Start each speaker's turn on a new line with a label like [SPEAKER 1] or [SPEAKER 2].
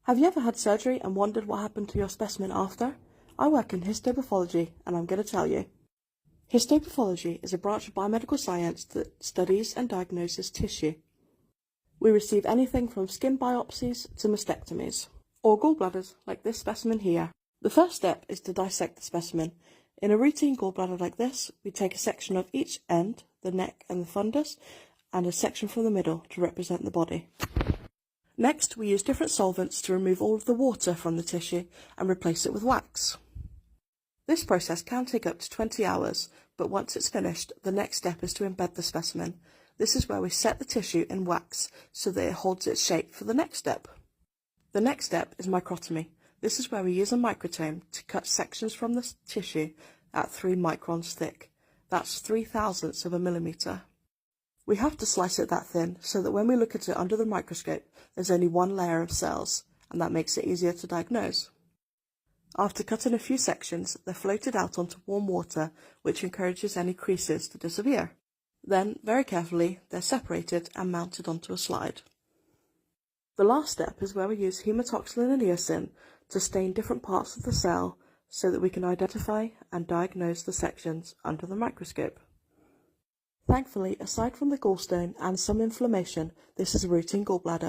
[SPEAKER 1] Have you ever had surgery and wondered what happened to your specimen after? I work in histopathology and I'm going to tell you. Histopathology is a branch of biomedical science that studies and diagnoses tissue. We receive anything from skin biopsies to mastectomies, or gallbladders like this specimen here. The first step is to dissect the specimen. In a routine gallbladder like this, we take a section of each end, the neck and the fundus, and a section from the middle to represent the body. Next, we use different solvents to remove all of the water from the tissue and replace it with wax. This process can take up to 20 hours, but once it's finished, the next step is to embed the specimen. This is where we set the tissue in wax so that it holds its shape for the next step. The next step is microtomy. This is where we use a microtome to cut sections from the tissue at 3 microns thick. That's 0.003 of a millimetre. We have to slice it that thin so that when we look at it under the microscope, there's only one layer of cells, and that makes it easier to diagnose. After cutting a few sections, they're floated out onto warm water, which encourages any creases to disappear. Then, very carefully, they're separated and mounted onto a slide. The last step is where we use hematoxylin and eosin to stain different parts of the cell so that we can identify and diagnose the sections under the microscope. Thankfully, aside from the gallstone and some inflammation, this is a routine gallbladder.